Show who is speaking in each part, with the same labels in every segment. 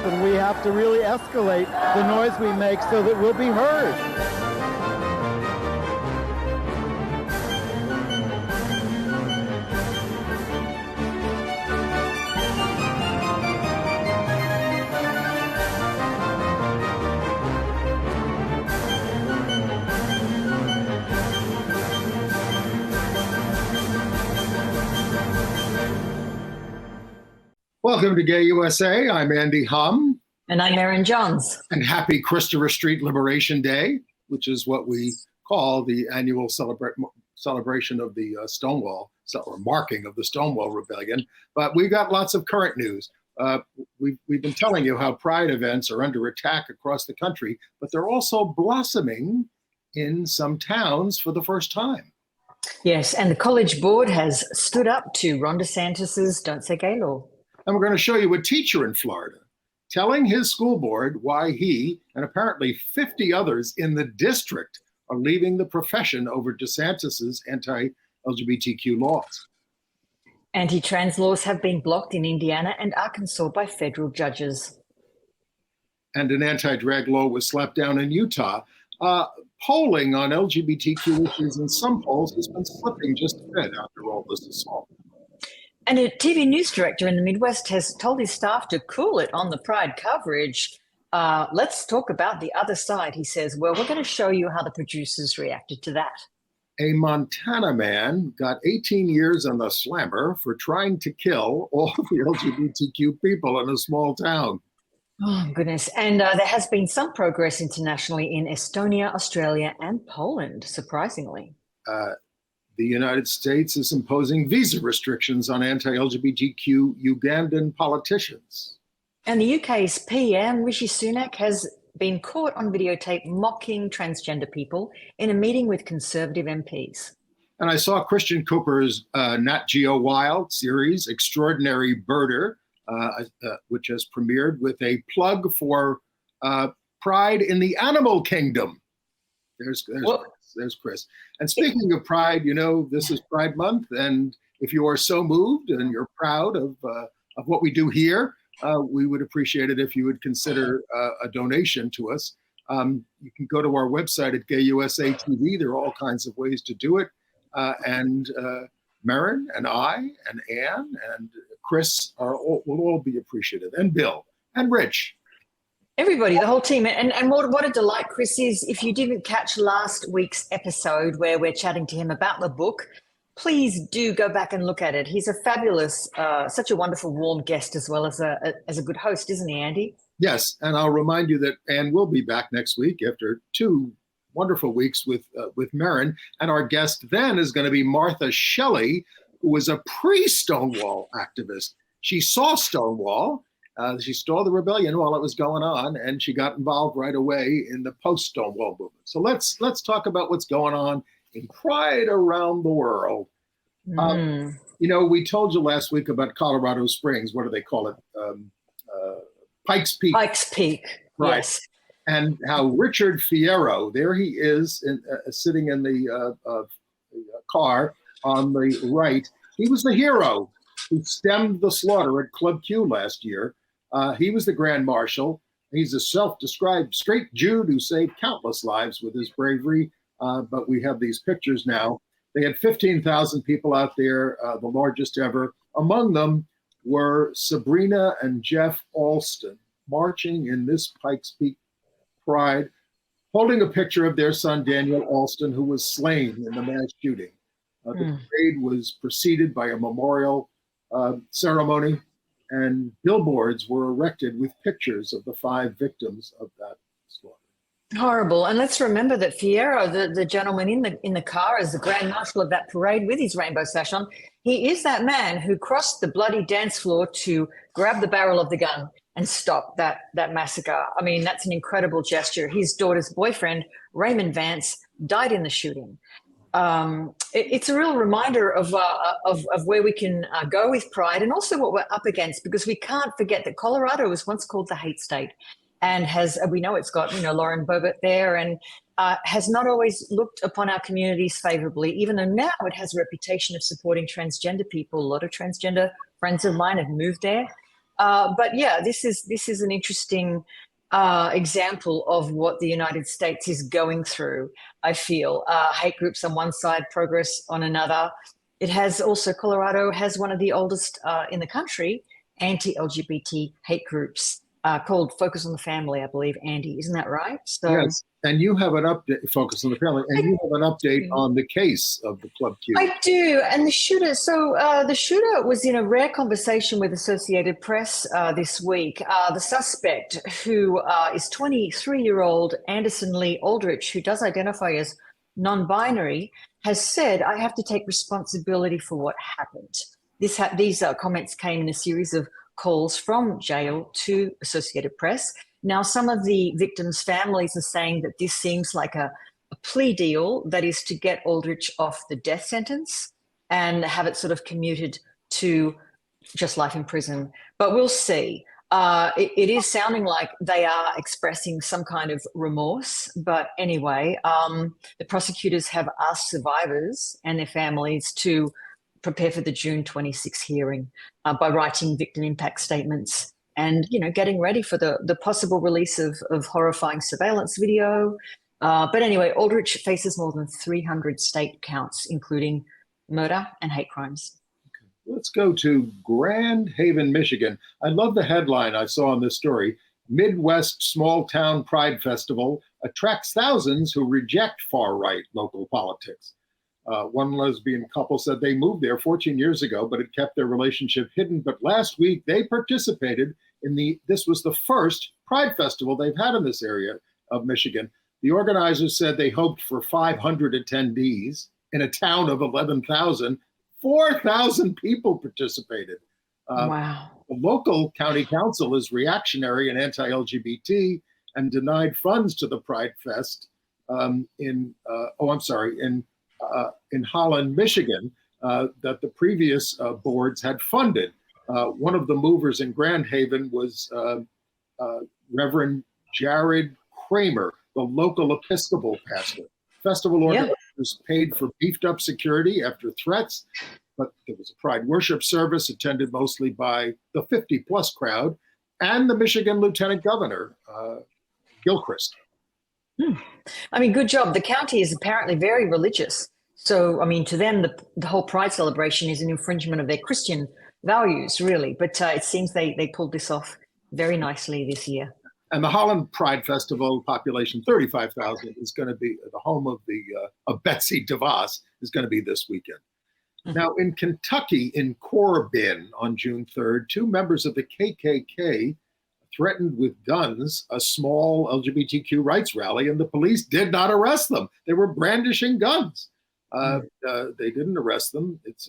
Speaker 1: and we have to really escalate the noise we make so that we'll be heard.
Speaker 2: Welcome to Gay USA. I'm Andy Humm.
Speaker 3: And I'm Merryn Johns.
Speaker 2: And happy Christopher Street Liberation Day, which is what we call the annual celebration of the Stonewall, or marking of the Stonewall Rebellion. But we've got lots of current news. We've been telling you how pride events are under attack across the country, but they're also blossoming in some towns for the first time.
Speaker 3: Yes, and the College Board has stood up to Ron DeSantis's Don't Say Gay law.
Speaker 2: And we're going to show you a teacher in Florida telling his school board why he and apparently 50 others in the district are leaving the profession over DeSantis's anti-LGBTQ laws.
Speaker 3: Anti-trans laws have been blocked in Indiana and Arkansas by federal judges.
Speaker 2: And an anti-drag law was slapped down in Utah. Polling on LGBTQ issues in some polls has been slipping just a bit after all this assault.
Speaker 3: And a TV news director in the Midwest has told his staff to cool it on the Pride coverage. Let's talk about the other side, he says. Well, we're going to show you how the producers reacted to that.
Speaker 2: A Montana man got 18 years on the slammer for trying to kill all the LGBTQ people in a small town.
Speaker 3: Oh, goodness. And there has been some progress internationally in Estonia, Australia, and Poland, surprisingly.
Speaker 2: The United States is imposing visa restrictions on anti-LGBTQ Ugandan politicians.
Speaker 3: And the UK's PM, Rishi Sunak, has been caught on videotape mocking transgender people in a meeting with Conservative MPs.
Speaker 2: And I saw Christian Cooper's Nat Geo Wild series, Extraordinary Birder, which has premiered with a plug for Pride in the Animal Kingdom. There's Chris. And speaking of pride, you know, this is Pride Month. And if you are so moved and you're proud of what we do here, we would appreciate it if you would consider a donation to us. You can go to our website at Gay USA TV. There are all kinds of ways to do it. And Merryn and I and Ann and Chris will all be appreciative. And Bill and Rich.
Speaker 3: Everybody, the whole team. And what a delight Chris is. If you didn't catch last week's episode where we're chatting to him about the book, please do go back and look at it. He's a fabulous, such a wonderful, warm guest as well as a good host, isn't he, Andy?
Speaker 2: Yes, and I'll remind you that Ann will be back next week after 2 wonderful weeks with Merryn. And our guest then is going to be Martha Shelley, who was a pre-Stonewall activist. She saw Stonewall. She saw the rebellion while it was going on, and she got involved right away in the post-Stonewall movement. So let's talk about what's going on in Pride around the world. You know, we told you last week about Colorado Springs. What do they call it? Pikes Peak.
Speaker 3: Pikes Peak,
Speaker 2: right.
Speaker 3: Yes.
Speaker 2: And how Richard Fierro, there he is, sitting in the car on the right. He was the hero who stemmed the slaughter at Club Q last year. He was the Grand Marshal. He's a self-described straight Jude who saved countless lives with his bravery. But we have these pictures now. They had 15,000 people out there, the largest ever. Among them were Sabrina and Jeff Alston marching in this Pikes Peak Pride, holding a picture of their son, Daniel Alston, who was slain in the mass shooting. The parade was preceded by a memorial ceremony, and billboards were erected with pictures of the 5 victims of that slaughter.
Speaker 3: Horrible. And let's remember that Fierro, the gentleman in the car, is the Grand Marshal of that parade with his rainbow sash on. He is that man who crossed the bloody dance floor to grab the barrel of the gun and stop that massacre. I mean, that's an incredible gesture. His daughter's boyfriend, Raymond Vance, died in the shooting. It's a real reminder of where we can go with Pride, and also what we're up against, because we can't forget that Colorado was once called the hate state, and we know it's got, Lauren Boebert there, and has not always looked upon our communities favorably, even though now it has a reputation of supporting transgender people. A lot of transgender friends of mine have moved there. But yeah, this is an interesting example of what the United States is going through. I feel hate groups on one side, progress on another. It has also, Colorado has one of the oldest in the country anti-LGBT hate groups called Focus on the Family, I believe. Andy, isn't that right? So
Speaker 2: Yes, and you have an update, Focus on the Family, and you have an update on the case of the Club Q.
Speaker 3: I do, and the shooter. So the shooter was in a rare conversation with Associated Press this week. The suspect, who is 23-year-old Anderson Lee Aldrich, who does identify as non-binary, has said, "I have to take responsibility for what happened." These comments came in a series of calls from jail to Associated Press. Now, some of the victims' families are saying that this seems like a plea deal that is to get Aldrich off the death sentence and have it sort of commuted to just life in prison. But we'll see. It is sounding like they are expressing some kind of remorse. But anyway, the prosecutors have asked survivors and their families to prepare for the June 26 hearing by writing victim impact statements and, getting ready for the possible release of horrifying surveillance video. But anyway, Aldrich faces more than 300 state counts, including murder and hate crimes.
Speaker 2: Let's go to Grand Haven, Michigan. I love the headline I saw in this story. Midwest Small Town Pride Festival attracts thousands who reject far-right local politics. One lesbian couple said they moved there 14 years ago, but had kept their relationship hidden. But last week they participated this was the first Pride Festival they've had in this area of Michigan. The organizers said they hoped for 500 attendees in a town of 11,000. 4,000 people participated.
Speaker 3: Wow.
Speaker 2: The local county council is reactionary and anti-LGBT and denied funds to the Pride Fest in Holland, Michigan, that the previous boards had funded. One of the movers in Grand Haven was Reverend Jared Kramer, the local Episcopal pastor. Festival organizers paid for beefed up security after threats, but there was a Pride worship service attended mostly by the 50-plus crowd and the Michigan Lieutenant Governor, Gilchrist.
Speaker 3: I mean, good job. The county is apparently very religious. So, I mean, to them, the whole Pride celebration is an infringement of their Christian values, really. But it seems they pulled this off very nicely this year.
Speaker 2: And the Holland Pride Festival, population 35,000, is going to be the home of Betsy DeVos, is going to be this weekend. Mm-hmm. Now, in Kentucky, in Corbin on June 3rd, 2 members of the KKK threatened with guns a small LGBTQ rights rally, and the police did not arrest them. They were brandishing guns. They didn't arrest them. It's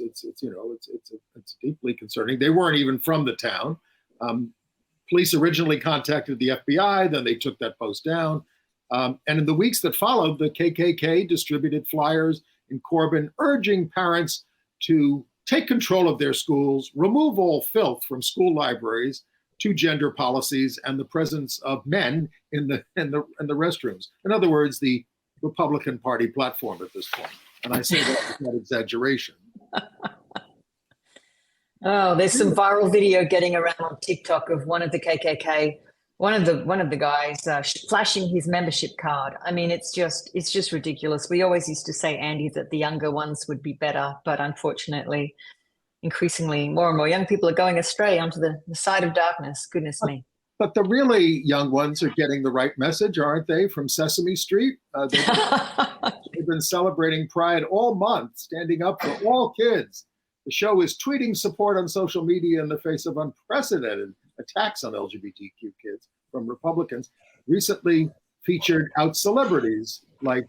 Speaker 2: deeply concerning. They weren't even from the town. Police originally contacted the FBI, then they took that post down. And in the weeks that followed, the KKK distributed flyers in Corbin urging parents to take control of their schools, remove all filth from school libraries, to gender policies, and the presence of men in the restrooms. In other words, the Republican Party platform at this point. And I say that without exaggeration.
Speaker 3: Oh, there's some viral video getting around on TikTok of one of the KKK, one of the guys flashing his membership card. I mean, it's just ridiculous. We always used to say, Andy, that the younger ones would be better, but unfortunately, increasingly, more and more young people are going astray onto the side of darkness. Goodness me.
Speaker 2: But the really young ones are getting the right message, aren't they, from Sesame Street? They've been celebrating Pride all month, standing up for all kids. The show is tweeting support on social media in the face of unprecedented attacks on LGBTQ kids from Republicans. Recently featured out celebrities like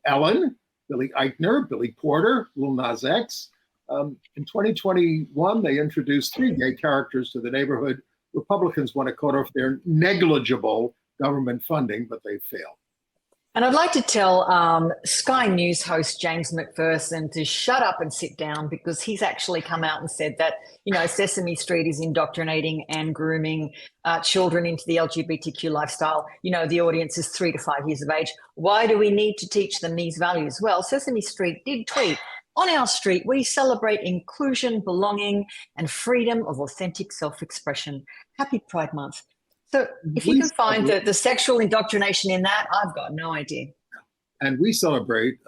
Speaker 2: Ellen, Billy Eichner, Billy Porter, Lil Nas X. In 2021, they introduced 3 gay characters to the neighborhood. Republicans want to cut off their negligible government funding, but they failed.
Speaker 3: And I'd like to tell Sky News host James McPherson to shut up and sit down, because he's actually come out and said that, Sesame Street is indoctrinating and grooming children into the LGBTQ lifestyle. The audience is 3 to 5 years of age. Why do we need to teach them these values? Well, Sesame Street did tweet On our street, we celebrate inclusion, belonging, and freedom of authentic self-expression. Happy Pride Month. So if you can find the sexual indoctrination in that, I've got no idea.
Speaker 2: And we celebrate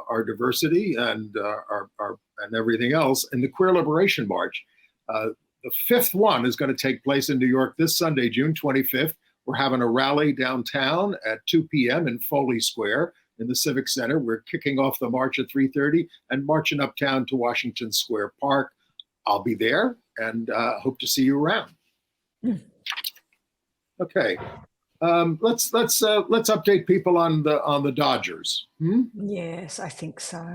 Speaker 2: our diversity and and everything else in the Queer Liberation March. The fifth one is going to take place in New York this Sunday, June 25th. We're having a rally downtown at 2 p.m. in Foley Square in the Civic Center. We're kicking off the march at 3:30 and marching uptown to Washington Square Park. I'll be there and hope to see you around. Okay, let's update people on the Dodgers.
Speaker 3: Yes, I think so.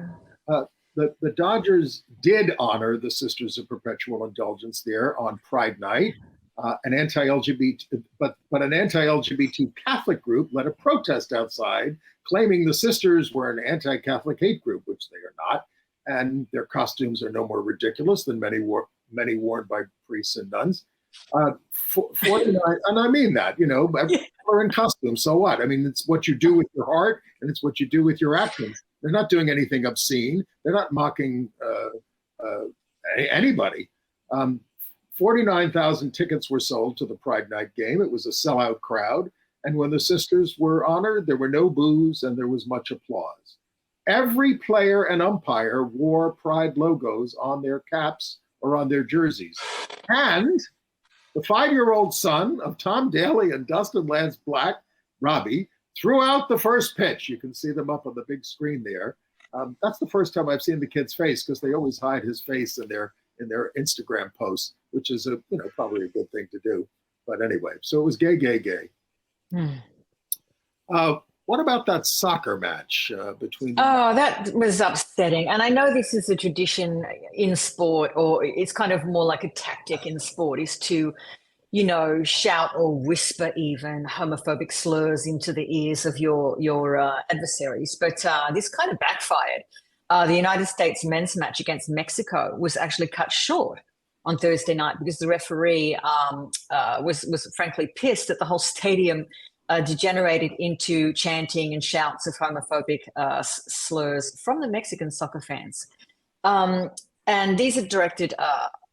Speaker 2: The Dodgers did honor the Sisters of Perpetual Indulgence there on Pride Night. An anti-LGBT, but an anti-LGBT Catholic group led a protest outside, claiming the sisters were an anti-Catholic hate group, which they are not, and their costumes are no more ridiculous than many worn by priests and nuns. 49, and I mean that, people are in costume, so what? I mean, it's what you do with your heart, and it's what you do with your actions. They're not doing anything obscene. They're not mocking anybody. 49,000 tickets were sold to the Pride Night game. It was a sellout crowd. And when the sisters were honored, there were no boos and there was much applause. Every player and umpire wore Pride logos on their caps or on their jerseys. And the 5-year-old son of Tom Daly and Dustin Lance Black, Robbie, threw out the first pitch. You can see them up on the big screen there. That's the first time I've seen the kid's face because they always hide his face in their Instagram posts, which is probably a good thing to do. But anyway, so it was gay. What about that soccer match between?
Speaker 3: Oh, that was upsetting. And I know this is a tradition in sport, or it's kind of more like a tactic in sport, is to, shout or whisper even homophobic slurs into the ears of your adversaries. But this kind of backfired. The United States men's match against Mexico was actually cut short on Thursday night because the referee was frankly pissed that the whole stadium degenerated into chanting and shouts of homophobic slurs from the Mexican soccer fans. And these are directed,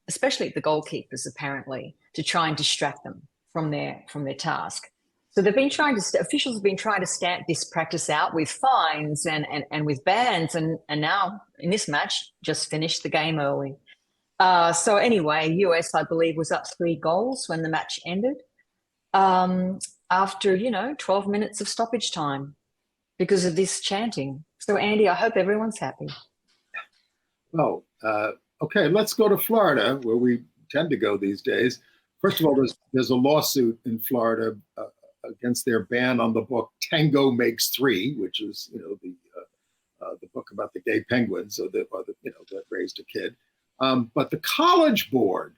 Speaker 3: especially at the goalkeepers, apparently, to try and distract them from their task. So officials have been trying to stamp this practice out with fines and with bans, and now in this match just finished the game early. So anyway, US, I believe, was up 3 goals when the match ended after 12 minutes of stoppage time because of this chanting. So Andy, I hope everyone's happy.
Speaker 2: Well, okay, let's go to Florida, where we tend to go these days. First of all, there's a lawsuit in Florida against their ban on the book Tango Makes Three, which is the book about the gay penguins that raised a kid. But the College Board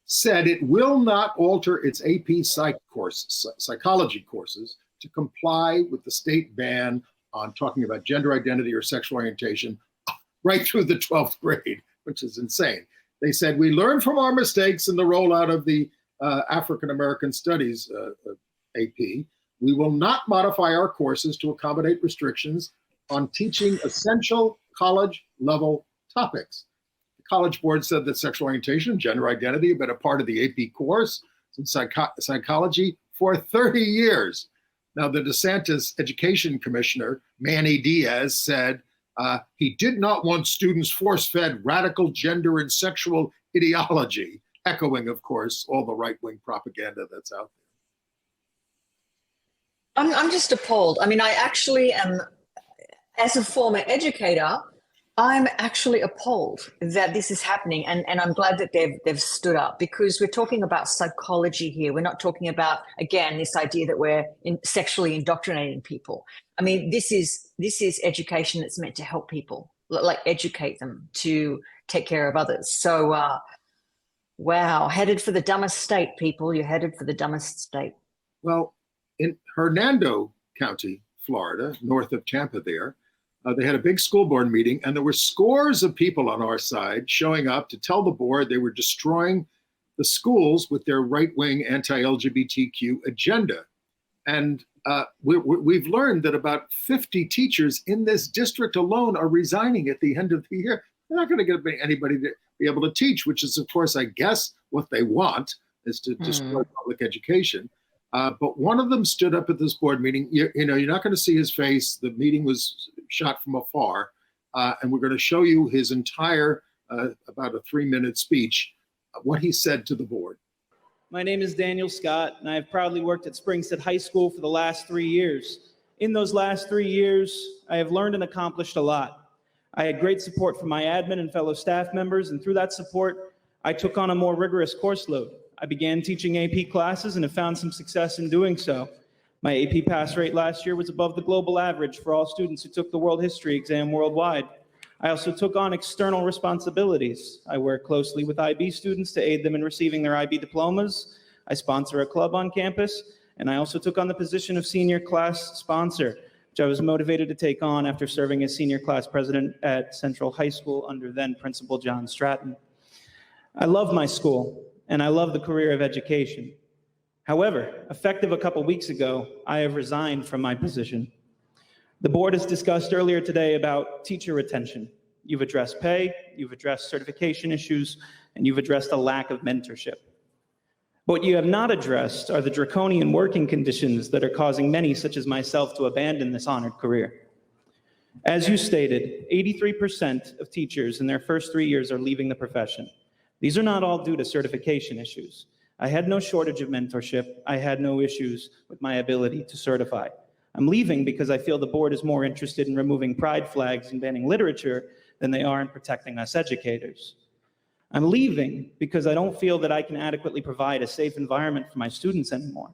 Speaker 2: said it will not alter its AP psychology courses to comply with the state ban on talking about gender identity or sexual orientation right through the 12th grade, which is insane. They said, we learned from our mistakes in the rollout of the African American Studies AP. We will not modify our courses to accommodate restrictions on teaching essential college-level topics. The College Board said that sexual orientation and gender identity have been a part of the AP course in psychology for 30 years. Now, the DeSantis Education Commissioner, Manny Diaz, said he did not want students force-fed radical gender and sexual ideology, echoing, of course, all the right-wing propaganda that's out there.
Speaker 3: I'm just appalled. I mean, I actually am, as a former educator, I'm actually appalled that this is happening, and I'm glad that they've stood up, because we're talking about psychology here. We're not talking about, again, this idea that we're sexually indoctrinating people. I mean, this is education that's meant to help people, like educate them to take care of others. So, wow, headed for the dumbest state, people. You're headed for the dumbest state.
Speaker 2: Well, in Hernando County, Florida, north of Tampa there, they had a big school board meeting, and there were scores of people on our side showing up to tell the board they were destroying the schools with their right-wing anti-LGBTQ agenda. And we've learned that about 50 teachers in this district alone are resigning at the end of the year. They're not going to get anybody to be able to teach, which is, of course, I guess what they want is to destroy public education. But one of them stood up at this board meeting. You're not going to see his face. The meeting was shot from afar. And we're going to show you his entire, about a 3-minute speech, what he said to the board.
Speaker 4: My name is Daniel Scott, and I have proudly worked at Springstead High School for the last 3 years. In those last 3 years, I have learned and accomplished a lot. I had great support from my admin and fellow staff members, and through that support, I took on a more rigorous course load. I began teaching AP classes and have found some success in doing so. My AP pass rate last year was above the global average for all students who took the world history exam worldwide. I also took on external responsibilities. I work closely with IB students to aid them in receiving their IB diplomas. I sponsor a club on campus, and I also took on the position of senior class sponsor, which I was motivated to take on after serving as senior class president at Central High School under then Principal John Stratton. I love my school, and I love the career of education. However, effective a couple weeks ago, I have resigned from my position. The board has discussed earlier today about teacher retention. You've addressed pay, you've addressed certification issues, and you've addressed a lack of mentorship. What you have not addressed are the draconian working conditions that are causing many, such as myself, to abandon this honored career. As you stated, 83% of teachers in their first 3 years are leaving the profession. These are not all due to certification issues. I had no shortage of mentorship. I had no issues with my ability to certify. I'm leaving because I feel the board is more interested in removing pride flags and banning literature than they are in protecting us educators. I'm leaving because I don't feel that I can adequately provide a safe environment for my students anymore.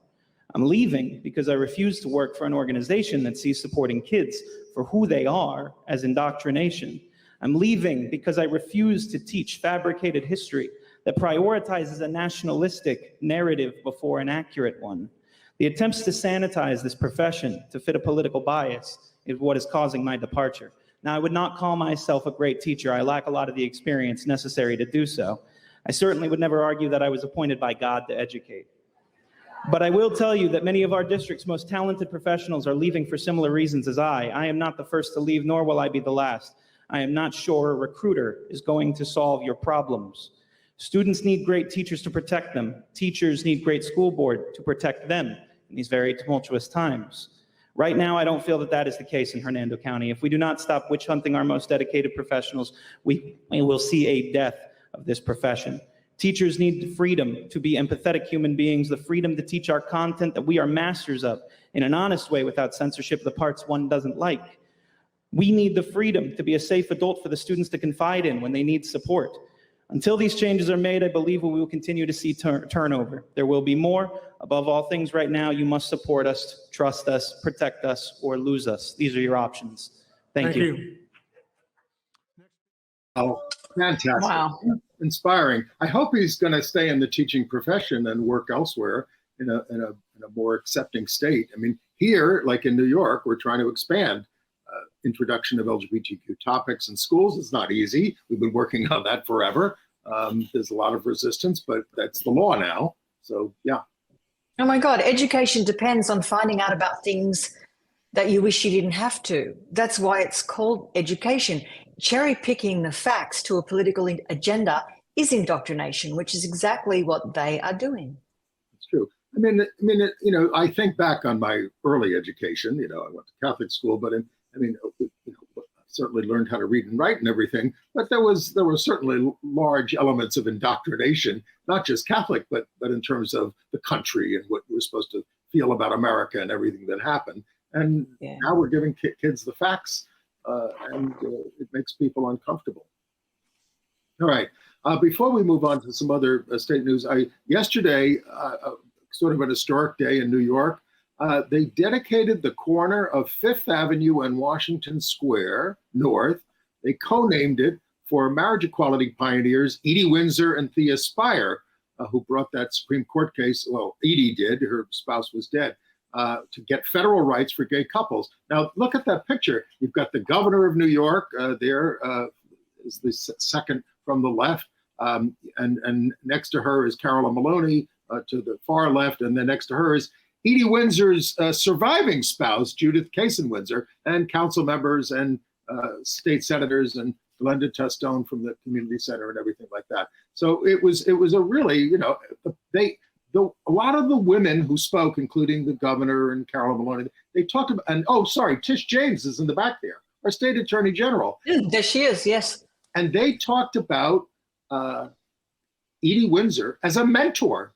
Speaker 4: I'm leaving because I refuse to work for an organization that sees supporting kids for who they are as indoctrination. I'm leaving because I refuse to teach fabricated history that prioritizes a nationalistic narrative before an accurate one. The attempts to sanitize this profession to fit a political bias is what is causing my departure. Now, I would not call myself a great teacher. I lack a lot of the experience necessary to do so. I certainly would never argue that I was appointed by God to educate. But I will tell you that many of our district's most talented professionals are leaving for similar reasons as I. I am not the first to leave, nor will I be the last. I am not sure a recruiter is going to solve your problems. Students need great teachers to protect them. Teachers need great school board to protect them in these very tumultuous times. Right now, I don't feel that that is the case in Hernando County. If we do not stop witch hunting our most dedicated professionals, we will see a death of this profession. Teachers need the freedom to be empathetic human beings, the freedom to teach our content that we are masters of in an honest way without censorship, the parts one doesn't like. We need the freedom to be a safe adult for the students to confide in when they need support. Until these changes are made, I believe we will continue to see turnover. There will be more. Above all things right now, you must support us, trust us, protect us, or lose us. These are your options. Thank you.
Speaker 2: Oh, fantastic.
Speaker 3: Wow.
Speaker 2: Inspiring. I hope he's going to stay in the teaching profession and work elsewhere in a more accepting state. I mean, here, like in New York, we're trying to expand introduction of LGBTQ topics in schools. It's not easy. We've been working on that forever. There's a lot of resistance, but that's the law now. So, yeah.
Speaker 3: Oh my God, education depends on finding out about things that you wish you didn't have to. That's why it's called education. Cherry picking the facts to a political agenda is indoctrination, which is exactly what they are doing.
Speaker 2: It's true. I mean, I think back on my early education. I went to Catholic school, but I certainly learned how to read and write and everything. But there were certainly large elements of indoctrination, not just Catholic, but in terms of the country and what we're supposed to feel about America and everything that happened. And now we're giving kids the facts, and it makes people uncomfortable. All right. Before we move on to some other state news, yesterday, sort of an historic day in New York, they dedicated the corner of Fifth Avenue and Washington Square North. They co-named it for marriage equality pioneers Edie Windsor and Thea Spire, who brought that Supreme Court case. Well, Edie did, her spouse was dead, to get federal rights for gay couples. Now, look at that picture. You've got the governor of New York there is the second from the left, and next to her is Carolyn Maloney to the far left, and then next to her is Edie Windsor's surviving spouse, Judith Kaysen Windsor, and council members and state senators and Glenda Testone from the community center and everything like that. So it was a really, a lot of the women who spoke, including the governor and Carol Maloney, they talked about, and Tish James is in the back there, our state attorney general.
Speaker 3: There she is, yes.
Speaker 2: And they talked about Edie Windsor as a mentor.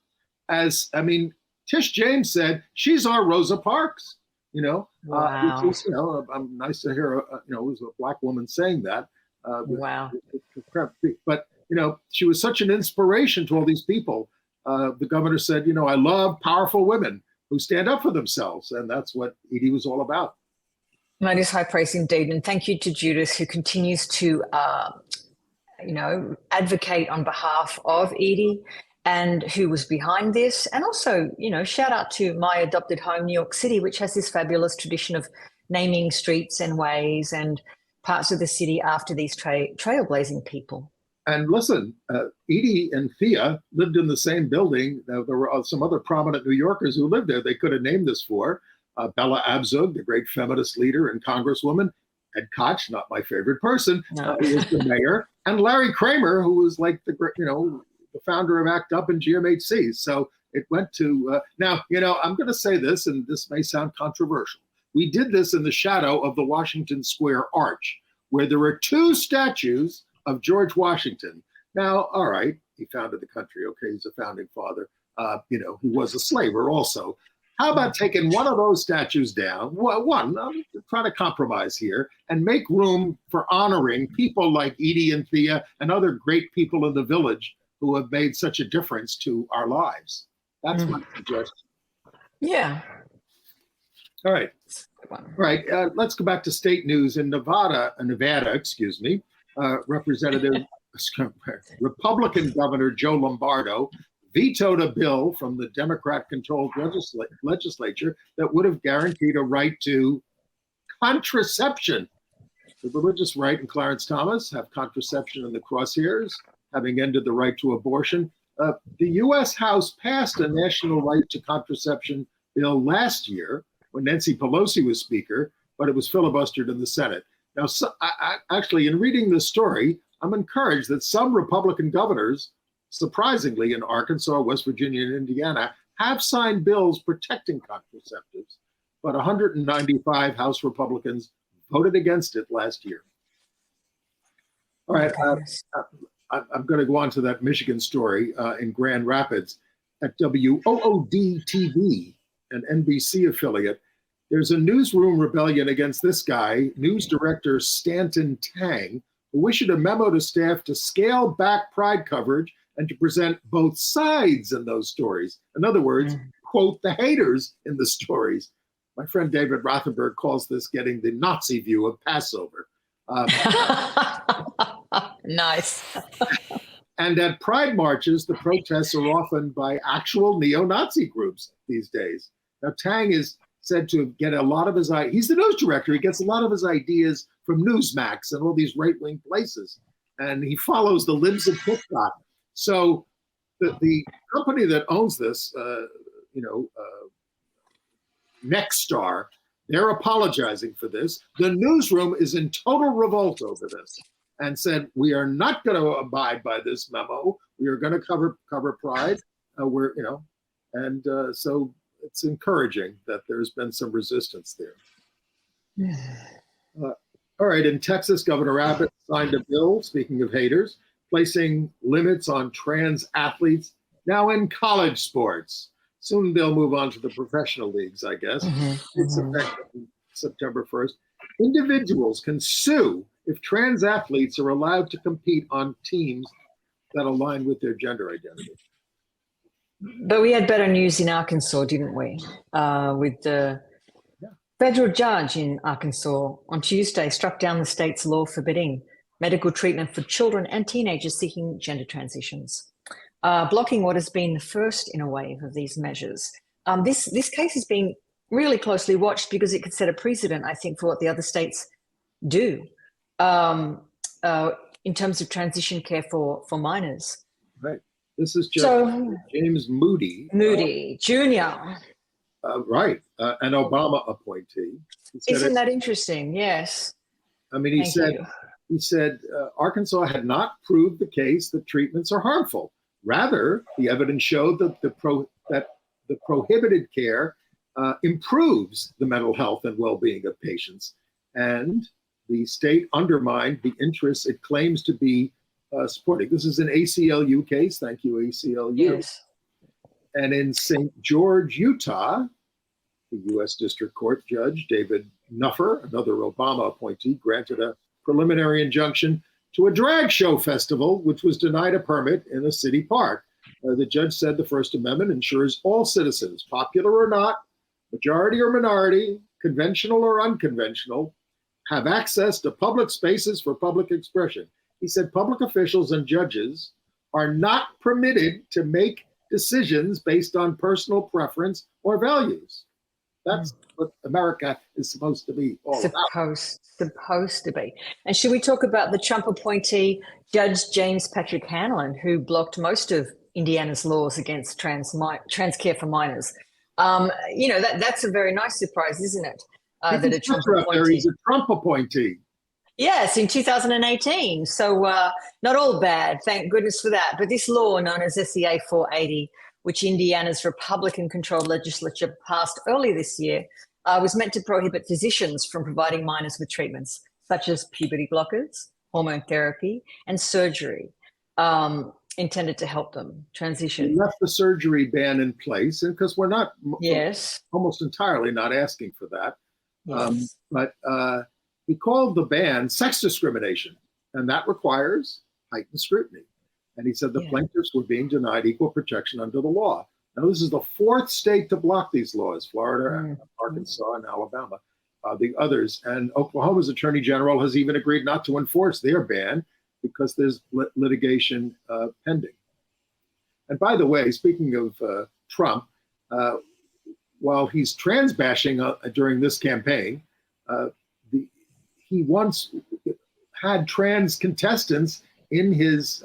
Speaker 2: Tish James said, she's our Rosa Parks,
Speaker 3: Wow.
Speaker 2: which is, I'm nice to hear, it was a black woman saying that.
Speaker 3: Wow.
Speaker 2: But, she was such an inspiration to all these people. The governor said, I love powerful women who stand up for themselves. And that's what Edie was all about.
Speaker 3: That is high praise indeed. And thank you to Judith, who continues to, advocate on behalf of Edie and who was behind this. And also, shout out to my adopted home, New York City, which has this fabulous tradition of naming streets and ways and parts of the city after these trailblazing people.
Speaker 2: And listen, Edie and Thea lived in the same building. There were some other prominent New Yorkers who lived there they could have named this for. Bella Abzug, the great feminist leader and congresswoman. Ed Koch, not my favorite person,
Speaker 3: No.
Speaker 2: who was the mayor. And Larry Kramer, who was like the founder of ACT UP and GMHC. So it went to, now, I'm going to say this, and this may sound controversial. We did this in the shadow of the Washington Square Arch, where there were 2 statues of George Washington. Now, all right, he founded the country. Okay, he's a founding father. He was a slaver also. How about taking one of those statues down? One, I'm trying to compromise here and make room for honoring people like Edie and Thea and other great people in the village who have made such a difference to our lives. That's my suggestion.
Speaker 3: Yeah.
Speaker 2: All right. Let's go back to state news in Nevada, Republican Governor Joe Lombardo vetoed a bill from the Democrat-controlled legislature that would have guaranteed a right to contraception. The religious right and Clarence Thomas have contraception in the crosshairs, having ended the right to abortion. The U.S. House passed a national right to contraception bill last year when Nancy Pelosi was Speaker, but it was filibustered in the Senate. Now, actually, in reading this story, I'm encouraged that some Republican governors, surprisingly in Arkansas, West Virginia, and Indiana, have signed bills protecting contraceptives, but 195 House Republicans voted against it last year. All right, I'm going to go on to that Michigan story in Grand Rapids. At WOOD-TV, an NBC affiliate, there's a newsroom rebellion against this guy, news director Stanton Tang, who issued a memo to staff to scale back Pride coverage and to present both sides in those stories. In other words, quote the haters in the stories. My friend David Rothenberg calls this getting the Nazi view of Passover.
Speaker 3: Nice.
Speaker 2: And at Pride marches, the protests are often by actual neo-Nazi groups these days. Now, Tang is said to get a lot of his, he's the news director, he gets a lot of his ideas from Newsmax and all these right-wing places. And he follows the libs of TikTok. So the company that owns this, Nexstar, they're apologizing for this. The newsroom is in total revolt over this and said, we are not going to abide by this memo. We are going to cover Pride. So it's encouraging that there's been some resistance there. All right, in Texas, Governor Abbott signed a bill, speaking of haters, placing limits on trans athletes now in college sports. Soon they'll move on to the professional leagues, I guess. It's effective September 1st. Individuals can sue if trans athletes are allowed to compete on teams that align with their gender identity.
Speaker 3: But we had better news in Arkansas, didn't we? With the federal judge in Arkansas on Tuesday struck down the state's law forbidding medical treatment for children and teenagers seeking gender transitions, blocking what has been the first in a wave of these measures. This case has been really closely watched because it could set a precedent, I think, for what the other states do in terms of transition care for minors.
Speaker 2: Right. This is James Moody.
Speaker 3: Moody Jr.
Speaker 2: Right, an Obama appointee.
Speaker 3: Isn't that interesting? Yes.
Speaker 2: I mean, he said Arkansas had not proved the case that treatments are harmful. Rather, the evidence showed that the prohibited care improves the mental health and well-being of patients, and the state undermined the interests it claims to be supporting. This is an ACLU case. Thank you, ACLU.
Speaker 3: Yes.
Speaker 2: And in St. George, Utah, the U.S. District Court Judge David Nuffer, another Obama appointee, granted a preliminary injunction to a drag show festival, which was denied a permit in a city park. The judge said the First Amendment ensures all citizens, popular or not, majority or minority, conventional or unconventional, have access to public spaces for public expression. He said public officials and judges are not permitted to make decisions based on personal preference or values. That's what America is supposed to be all about.
Speaker 3: Supposed to be. And should we talk about the Trump appointee, Judge James Patrick Hanlon, who blocked most of Indiana's laws against trans care for minors? That's a very nice surprise, isn't it? That a Trump appointee.
Speaker 2: He's a Trump appointee.
Speaker 3: Yes, in 2018. So not all bad, thank goodness for that. But this law, known as SEA 480, which Indiana's Republican-controlled legislature passed earlier this year, was meant to prohibit physicians from providing minors with treatments such as puberty blockers, hormone therapy, and surgery intended to help them transition.
Speaker 2: We left the surgery ban in place, and because we're not almost entirely not asking for that.
Speaker 3: Yes.
Speaker 2: But he called the ban sex discrimination, and that requires heightened scrutiny. And he said the plaintiffs were being denied equal protection under the law. Now, this is the fourth state to block these laws: Florida, Arkansas, and Alabama. The others, and Oklahoma's attorney general has even agreed not to enforce their ban because there's litigation pending. And by the way, speaking of Trump, while he's trans bashing during this campaign, he once had trans contestants in his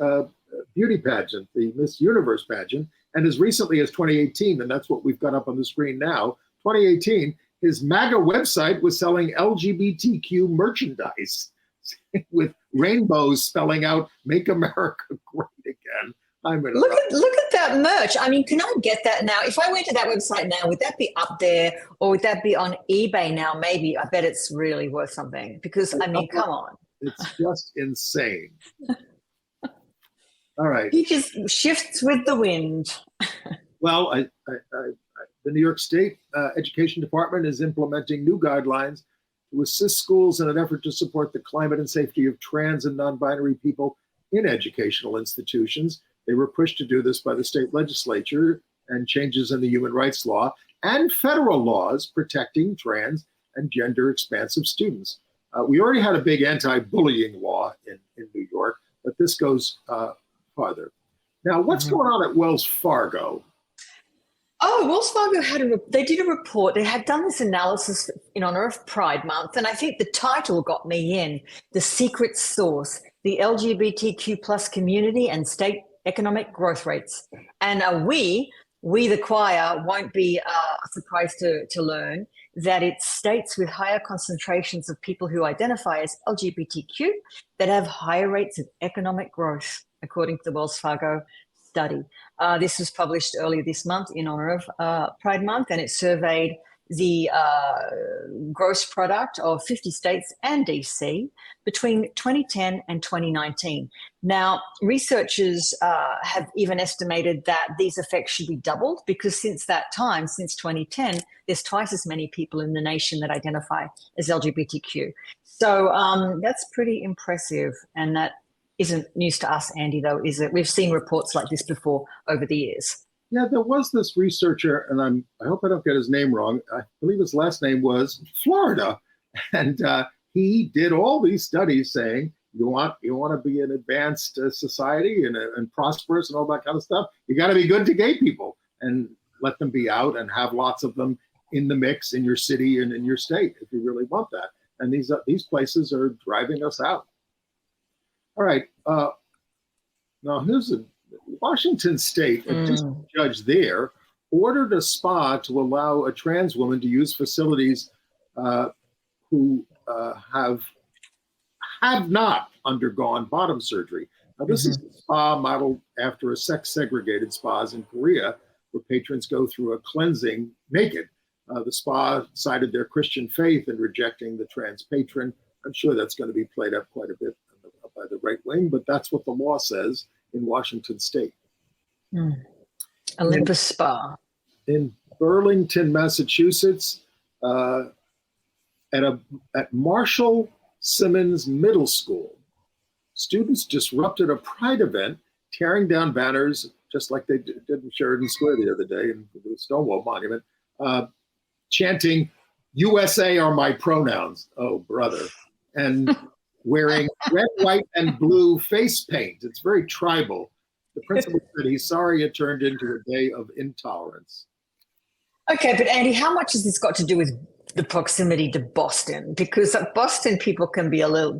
Speaker 2: beauty pageant, the Miss Universe pageant, and as recently as 2018, and that's what we've got up on the screen now, 2018, his MAGA website was selling LGBTQ merchandise with rainbows spelling out "Make America Great Again."
Speaker 3: Look at that merch. I mean, can I get that now? If I went to that website now, would that be up there, or would that be on eBay now? Maybe. I bet it's really worth something because, I mean, come on.
Speaker 2: It's just insane. All right.
Speaker 3: He just shifts with the wind.
Speaker 2: Well, the New York State Education Department is implementing new guidelines to assist schools in an effort to support the climate and safety of trans and non-binary people in educational institutions. They were pushed to do this by the state legislature and changes in the human rights law and federal laws protecting trans and gender expansive students. We already had a big anti-bullying law in New York, but this goes farther. Now, what's going on at Wells Fargo?
Speaker 3: Oh, Wells Fargo they did a report. They had done this analysis in honor of Pride Month. And I think the title got me in: The Secret Source, the LGBTQ plus community and state economic growth rates. And we the choir, won't be surprised to learn that it's states with higher concentrations of people who identify as LGBTQ that have higher rates of economic growth, according to the Wells Fargo study. This was published earlier this month in honor of Pride Month, and it surveyed the gross product of 50 states and DC between 2010 and 2019. Now, researchers have even estimated that these effects should be doubled because since that time, since 2010, there's twice as many people in the nation that identify as LGBTQ. So that's pretty impressive, and that isn't news to us, Andy, though, is it? We've seen reports like this before over the years.
Speaker 2: Yeah, there was this researcher, and I hope I don't get his name wrong. I believe his last name was Florida, and he did all these studies saying you want to be an advanced society and prosperous and all that kind of stuff. You got to be good to gay people and let them be out and have lots of them in the mix in your city and in your state if you really want that. And these places are driving us out. All right. Now here's Washington State, a district judge there ordered a spa to allow a trans woman to use facilities who have not undergone bottom surgery. Now, this is a spa modeled after a sex-segregated spas in Korea, where patrons go through a cleansing naked. The spa cited their Christian faith in rejecting the trans patron. I'm sure that's going to be played up quite a bit by the right wing, but that's what the law says in Washington State.
Speaker 3: Olympus Spa.
Speaker 2: In Burlington, Massachusetts, at Marshall Simmons Middle School, students disrupted a pride event, tearing down banners, just like they did in Sheridan Square the other day in the Stonewall Monument, chanting, "USA are my pronouns." Oh, brother. And wearing red, white, and blue face paint. It's very tribal. The principal said he's sorry it turned into a day of intolerance.
Speaker 3: Okay, but Andy, how much has this got to do with the proximity to Boston? Because Boston young people can be a little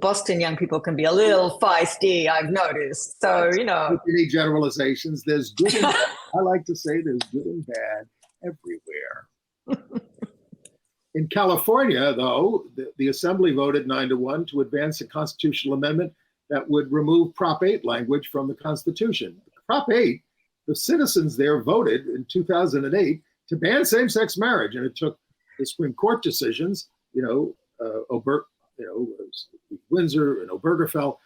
Speaker 3: feisty, I've noticed. So,
Speaker 2: Any generalizations, there's good and bad. I like to say there's good and bad everywhere. In California, though, the Assembly voted 9-1 to advance a constitutional amendment that would remove Prop 8 language from the Constitution. Prop 8, the citizens there voted in 2008 to ban same-sex marriage, and it took the Supreme Court decisions, Windsor and Obergefell,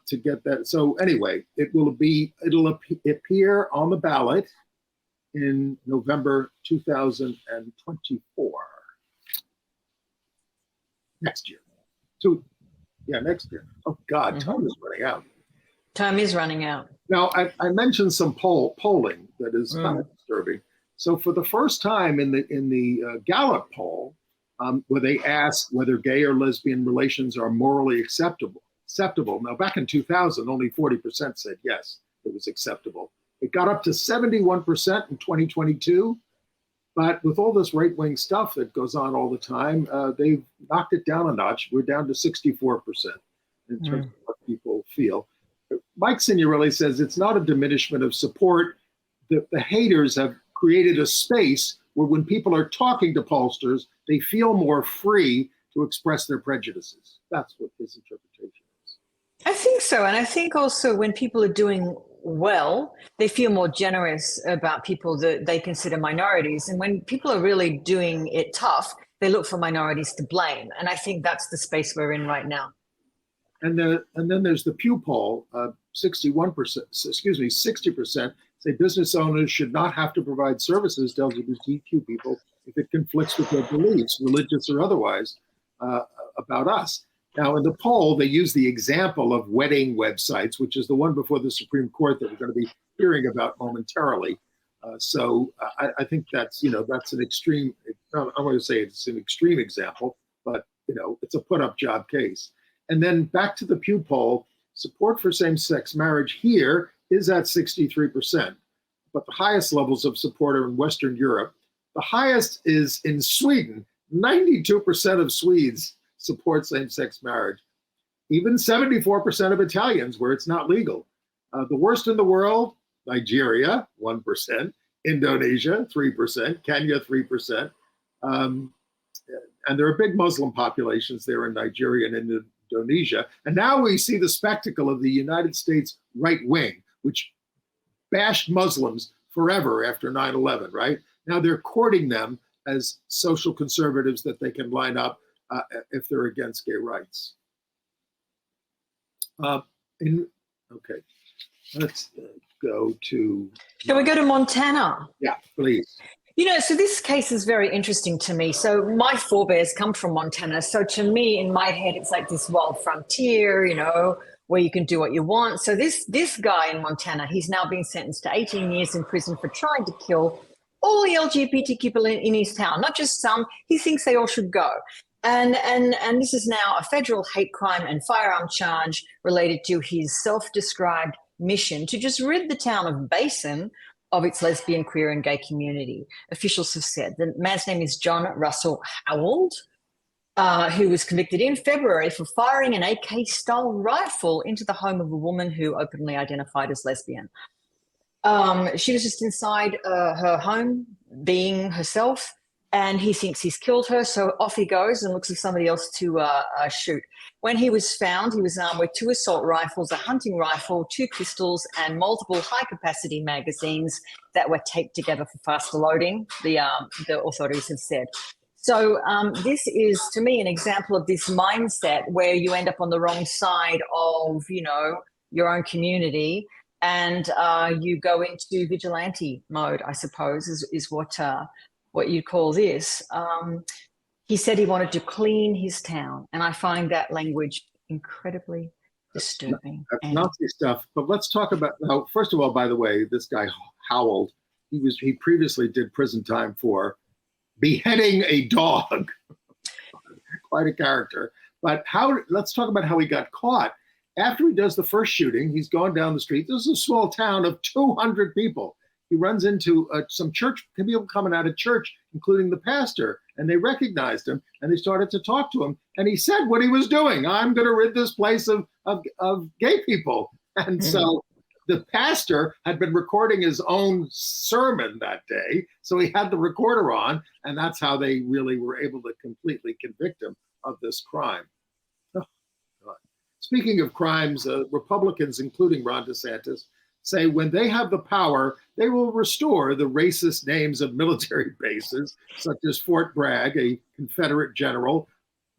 Speaker 2: to get that. So anyway, it'll appear on the ballot in November 2024. Next year. Next year. Oh God, time is running out.
Speaker 3: Time is running out.
Speaker 2: Now, I mentioned some polling that is kind of disturbing. So for the first time in the Gallup poll, where they asked whether gay or lesbian relations are morally acceptable. Now, back in 2000, only 40% said yes, it was acceptable. It got up to 71% in 2022. But with all this right-wing stuff that goes on all the time, they've knocked it down a notch. We're down to 64% in terms of what people feel. Mike Signorelli says it's not a diminishment of support. The haters have created a space where when people are talking to pollsters, they feel more free to express their prejudices. That's what his interpretation is.
Speaker 3: I think so. And I think also when people are doing well, they feel more generous about people that they consider minorities. And when people are really doing it tough, they look for minorities to blame. And I think that's the space we're in right now.
Speaker 2: And then there's the Pew poll, 60% say business owners should not have to provide services to LGBTQ people if it conflicts with their beliefs, religious or otherwise, about us. Now, in the poll, they use the example of wedding websites, which is the one before the Supreme Court that we're going to be hearing about momentarily. So I think that's an extreme. I'm going to say it's an extreme example, but it's a put-up job case. And then back to the Pew poll, support for same-sex marriage here is at 63%, but the highest levels of support are in Western Europe. The highest is in Sweden. 92% of Swedes support same-sex marriage. Even 74% of Italians, where it's not legal. The worst in the world, Nigeria, 1%, Indonesia, 3%, Kenya, 3%. And there are big Muslim populations there in Nigeria and in Indonesia. And now we see the spectacle of the United States right wing, which bashed Muslims forever after 9/11, right? Now they're courting them as social conservatives that they can line up if they're against gay rights. Okay, let's go to.
Speaker 3: Shall we go to Montana?
Speaker 2: Yeah, please.
Speaker 3: So this case is very interesting to me. So my forebears come from Montana. So to me, in my head, it's like this wild frontier, where you can do what you want. So this guy in Montana, he's now been sentenced to 18 years in prison for trying to kill all the LGBT people in his town, not just some. He thinks they all should go. And this is now a federal hate crime and firearm charge related to his self-described mission to just rid the town of Basin of its lesbian, queer, and gay community. Officials have said the man's name is John Russell Howald, who was convicted in February for firing an AK-style rifle into the home of a woman who openly identified as lesbian. She was just inside her home, being herself, and he thinks he's killed her. So off he goes and looks for somebody else to shoot. When he was found, he was armed with 2 assault rifles, a hunting rifle, 2 pistols, and multiple high-capacity magazines that were taped together for faster loading, the authorities have said. So this is, to me, an example of this mindset where you end up on the wrong side of, your own community, and you go into vigilante mode, I suppose, is what you'd call this. He said he wanted to clean his town, and I find that language incredibly disturbing.
Speaker 2: That's Nazi stuff. But let's talk about, now, first of all, by the way, this guy howled. He previously did prison time for beheading a dog. Quite a character. But let's talk about how he got caught. After he does the first shooting, he's gone down the street. This is a small town of 200 people. He runs into some church people coming out of church, including the pastor, and they recognized him, and they started to talk to him. And he said what he was doing. I'm going to rid this place of gay people. And so the pastor had been recording his own sermon that day, so he had the recorder on, and that's how they really were able to completely convict him of this crime. Oh, God. Speaking of crimes, Republicans, including Ron DeSantis, say when they have the power, they will restore the racist names of military bases, such as Fort Bragg, a Confederate general,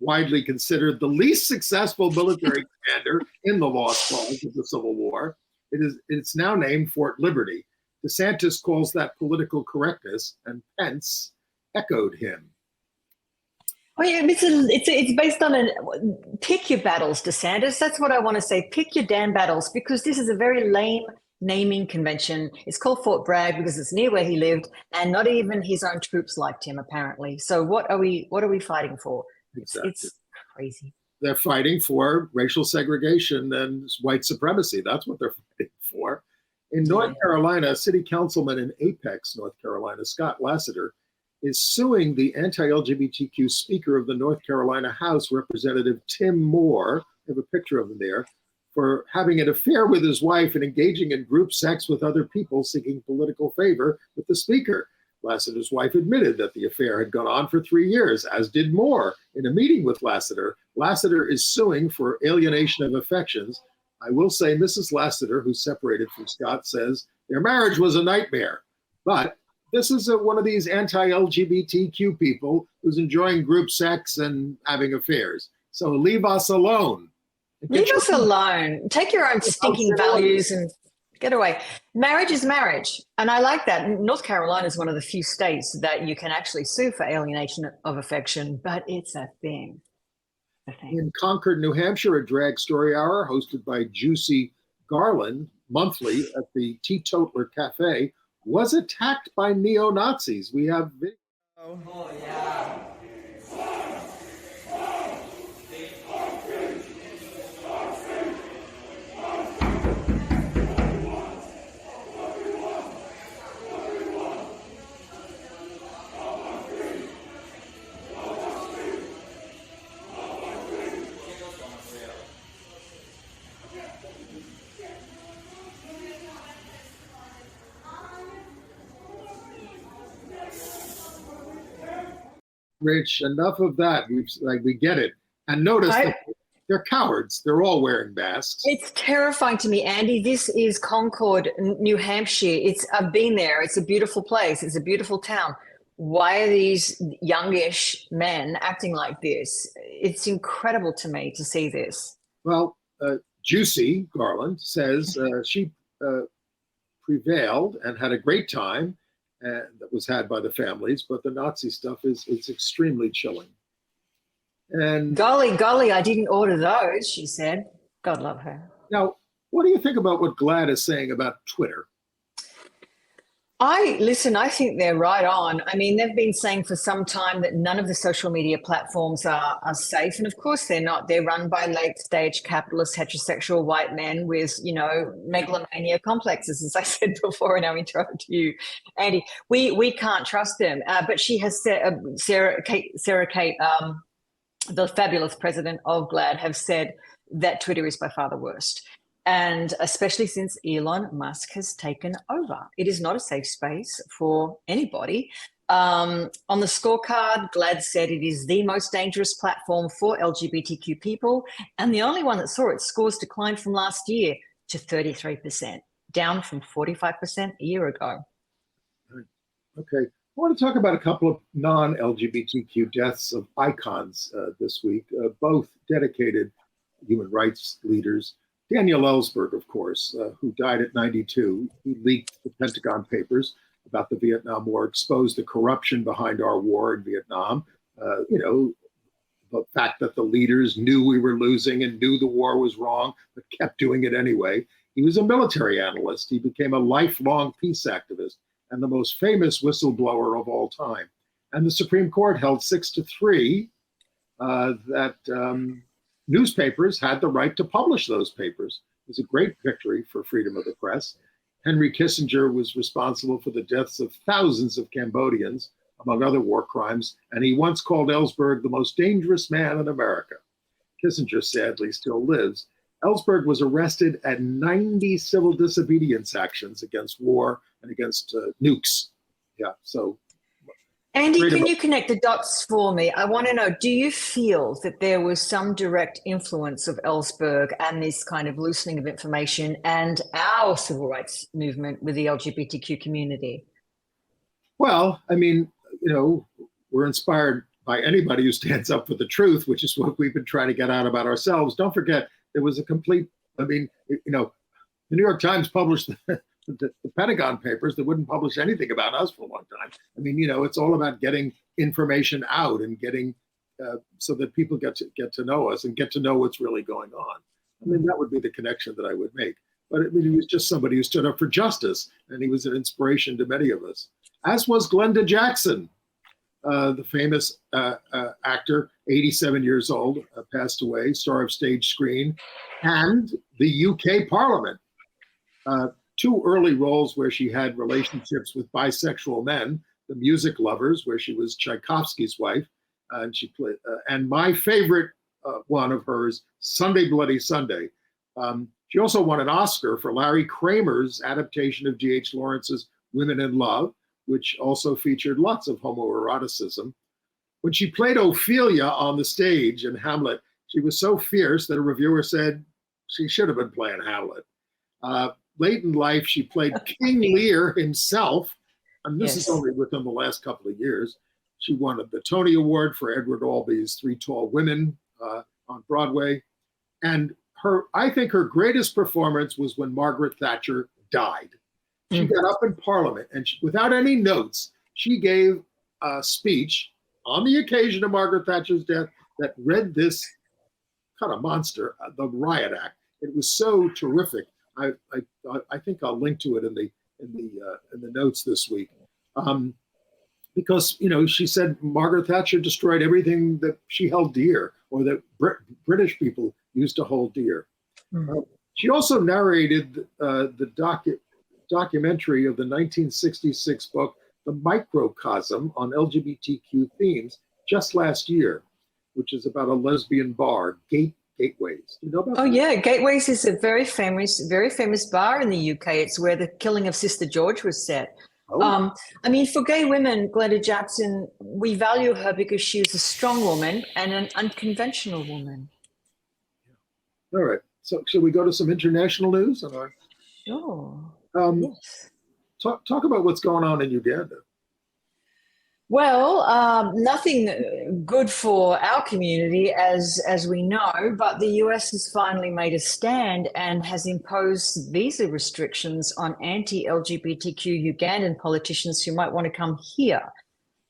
Speaker 2: widely considered the least successful military commander in the lost cause of the Civil War. It's now named Fort Liberty. DeSantis calls that political correctness, and Pence echoed him.
Speaker 3: Well, yeah, it's based on pick your battles, DeSantis. That's what I want to say. Pick your damn battles, because this is a very lame naming convention. It's called Fort Bragg because it's near where he lived, and not even his own troops liked him, apparently. So what are we fighting for?
Speaker 2: Exactly.
Speaker 3: It's crazy.
Speaker 2: They're fighting for racial segregation and white supremacy. That's what they're fighting for. In North Carolina, city councilman in Apex, North Carolina, Scott Lassiter, is suing the anti-LGBTQ Speaker of the North Carolina House, Representative Tim Moore, I have a picture of him there, for having an affair with his wife and engaging in group sex with other people seeking political favor with the Speaker. Lassiter's wife admitted that the affair had gone on for 3 years, as did Moore. In a meeting with Lassiter, Lassiter is suing for alienation of affections. I will say Mrs. Lassiter, who's separated from Scott, says their marriage was a nightmare. But this is one of these anti-LGBTQ people who's enjoying group sex and having affairs. So leave us alone.
Speaker 3: Leave us alone. Take your own stinking values and get away. Marriage is marriage. And I like that. North Carolina is one of the few states that you can actually sue for alienation of affection, but it's a thing.
Speaker 2: In Concord, New Hampshire, a drag story hour hosted by Juicy Garland monthly at the Teetotaler Cafe was attacked by neo-Nazis. We have video.
Speaker 5: Oh, yeah.
Speaker 2: Rich, enough of that. We get it. And notice that they're cowards. They're all wearing masks.
Speaker 3: It's terrifying to me, Andy. This is Concord, New Hampshire. I've been there. It's a beautiful place. It's a beautiful town. Why are these youngish men acting like this? It's incredible to me to see this.
Speaker 2: Well, Juicy Garland says she prevailed and had a great time that was had by the families, but the Nazi stuff it's extremely chilling. And
Speaker 3: golly, I didn't order those, she said. God love her.
Speaker 2: Now, what do you think about what GLAAD is saying about Twitter?
Speaker 3: I think they're right on. I mean, they've been saying for some time that none of the social media platforms are safe. And of course they're not. They're run by late stage capitalist heterosexual white men with, megalomania complexes, as I said before in our intro to you, Andy. We can't trust them. But she has said, Sarah Kate, the fabulous president of GLAAD, have said that Twitter is by far the worst. And especially since Elon Musk has taken over. It is not a safe space for anybody. On the scorecard, GLAD said it is the most dangerous platform for LGBTQ people, and the only one that saw its scores decline from last year to 33%, down from 45% a year ago.
Speaker 2: Okay. I want to talk about a couple of non-LGBTQ deaths of icons this week, both dedicated human rights leaders. Daniel Ellsberg, of course, who died at 92. He leaked the Pentagon Papers about the Vietnam War, exposed the corruption behind our war in Vietnam. The fact that the leaders knew we were losing and knew the war was wrong, but kept doing it anyway. He was a military analyst. He became a lifelong peace activist and the most famous whistleblower of all time. And the Supreme Court held 6-3 that newspapers had the right to publish those papers. It was a great victory for freedom of the press. Henry Kissinger was responsible for the deaths of thousands of Cambodians, among other war crimes, and he once called Ellsberg the most dangerous man in America. Kissinger sadly still lives. Ellsberg was arrested at 90 civil disobedience actions against war and against nukes. Yeah, so.
Speaker 3: Andy, can you connect the dots for me? I want to know, do you feel that there was some direct influence of Ellsberg and this kind of loosening of information and our civil rights movement with the LGBTQ community?
Speaker 2: Well, I mean, we're inspired by anybody who stands up for the truth, which is what we've been trying to get out about ourselves. Don't forget, there was a complete, the New York Times published the Pentagon Papers that wouldn't publish anything about us for a long time. I mean, it's all about getting information out and getting so that people get to know us and get to know what's really going on. I mean, that would be the connection that I would make. But I mean, he was just somebody who stood up for justice, and he was an inspiration to many of us, as was Glenda Jackson, the famous actor, 87 years old, passed away, star of stage screen, and the UK Parliament. Two early roles where she had relationships with bisexual men, The Music Lovers, where she was Tchaikovsky's wife, and she played. And my favorite one of hers, Sunday Bloody Sunday. She also won an Oscar for Larry Kramer's adaptation of G.H. Lawrence's Women in Love, which also featured lots of homoeroticism. When she played Ophelia on the stage in Hamlet, she was so fierce that a reviewer said she should have been playing Hamlet. Late in life, she played King Lear himself, and this is only within the last couple of years. She won the Tony Award for Edward Albee's Three Tall Women on Broadway. And I think her greatest performance was when Margaret Thatcher died. She got up in Parliament, and without any notes, she gave a speech on the occasion of Margaret Thatcher's death that read this kind of monster, the Riot Act. It was so terrific. I think I'll link to it in the notes this week, because she said Margaret Thatcher destroyed everything that she held dear, or that British people used to hold dear. She also narrated the documentary of the 1966 book, The Microcosm, on LGBTQ themes just last year, which is about a lesbian bar, Gateways. Do you know about that?
Speaker 3: Yeah, Gateways is a very famous bar in the UK. It's where the killing of Sister George was set. I mean, for gay women, Glenda Jackson, we value her because she was a strong woman and an unconventional woman.
Speaker 2: All right. So shall we go to some international news?
Speaker 3: Sure.
Speaker 2: Yes. Talk about what's going on in Uganda.
Speaker 3: Well, nothing good for our community, as we know, but the US has finally made a stand and has imposed visa restrictions on anti-LGBTQ Ugandan politicians who might want to come here.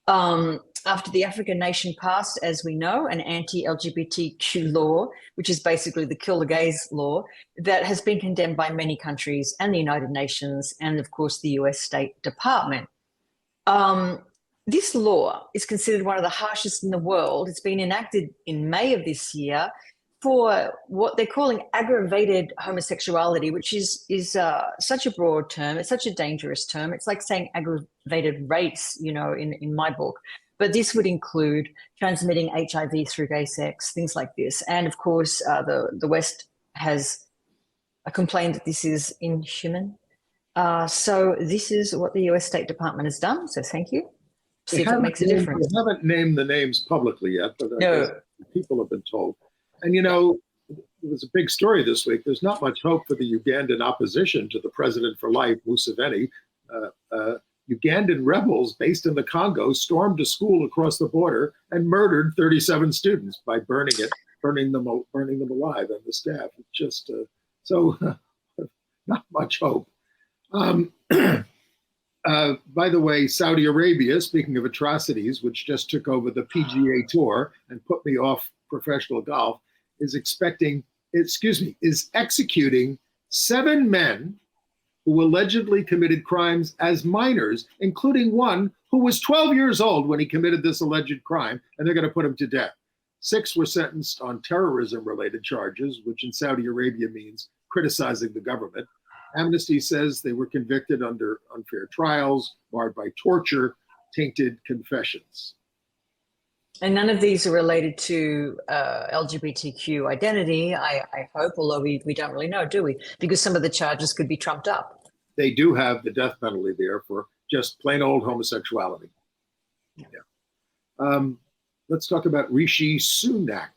Speaker 3: After the African nation passed, as we know, an anti-LGBTQ law, which is basically the kill the gays law, that has been condemned by many countries and the United Nations and, of course, the US State Department. This law is considered one of the harshest in the world. It's been enacted in May of this year for what they're calling aggravated homosexuality, which is such a broad term. It's such a dangerous term. It's like saying aggravated race, in my book. But this would include transmitting HIV through gay sex, things like this. And of course, the West has complained that this is inhuman. So this is what the US State Department has done. So thank you. See if it makes a difference.
Speaker 2: They haven't named the names publicly yet, but I
Speaker 3: No.
Speaker 2: guess people have been told. And you know, it was a big story this week. There's not much hope for the Ugandan opposition to the president for life, Museveni. Ugandan rebels based in the Congo stormed a school across the border and murdered 37 students by burning them alive, and the staff. It's just not much hope. By the way, Saudi Arabia, speaking of atrocities, which just took over the PGA Tour and put me off professional golf, is executing 7 men who allegedly committed crimes as minors, including one who was 12 years old when he committed this alleged crime, and they're going to put him to death. 6 were sentenced on terrorism-related charges, which in Saudi Arabia means criticizing the government. Amnesty says they were convicted under unfair trials, marred by torture, tainted confessions.
Speaker 3: And none of these are related to LGBTQ identity, I hope, although we don't really know, do we? Because some of the charges could be trumped up.
Speaker 2: They do have the death penalty there for just plain old homosexuality. Yeah. Let's talk about Rishi Sunak,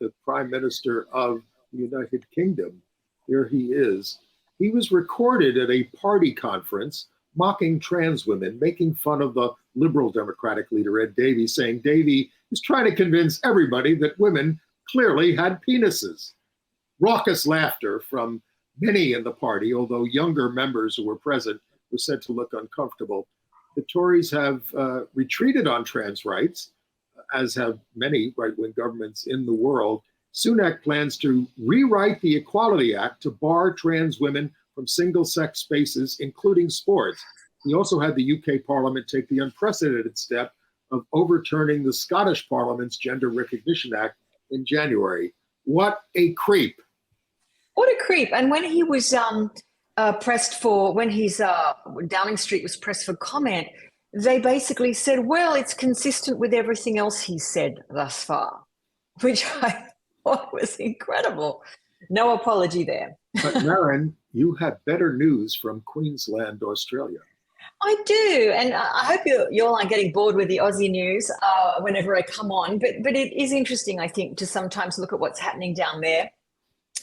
Speaker 2: the Prime Minister of the United Kingdom. Here he is. He was recorded at a party conference mocking trans women, making fun of the Liberal Democratic leader, Ed Davey, saying Davey is trying to convince everybody that women clearly had penises. Raucous laughter from many in the party, although younger members who were present were said to look uncomfortable. The Tories have retreated on trans rights, as have many right-wing governments in the world. Sunak plans to rewrite the Equality Act to bar trans women from single-sex spaces, including sports. He also had the UK Parliament take the unprecedented step of overturning the Scottish Parliament's Gender Recognition Act in January. What a creep.
Speaker 3: What a creep. And when he was pressed for, when his Downing Street was pressed for comment, they basically said, well, it's consistent with everything else he's said thus far, which I thought was incredible. No apology there.
Speaker 2: But Merryn, you have better news from Queensland, Australia.
Speaker 3: I do, and I hope you all aren't getting bored with the Aussie news whenever I come on, but it is interesting, I think, to sometimes look at what's happening down there.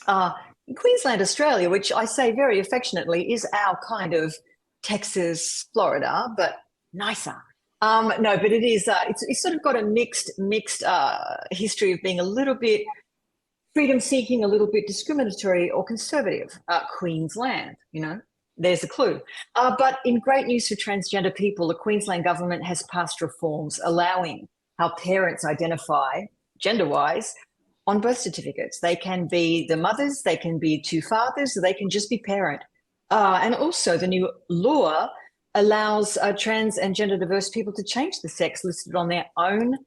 Speaker 3: In Queensland, Australia, which I say very affectionately is our kind of Texas, Florida, but nicer. No, but it is, it's sort of got a mixed history of being a little bit freedom-seeking, a little bit discriminatory or conservative. Queensland, you know. There's a clue. But in great news for transgender people, the Queensland government has passed reforms allowing how parents identify gender-wise on birth certificates. They can be the mothers, they can be 2 fathers, they can just be parent. And also the new law allows trans and gender diverse people to change the sex listed on their own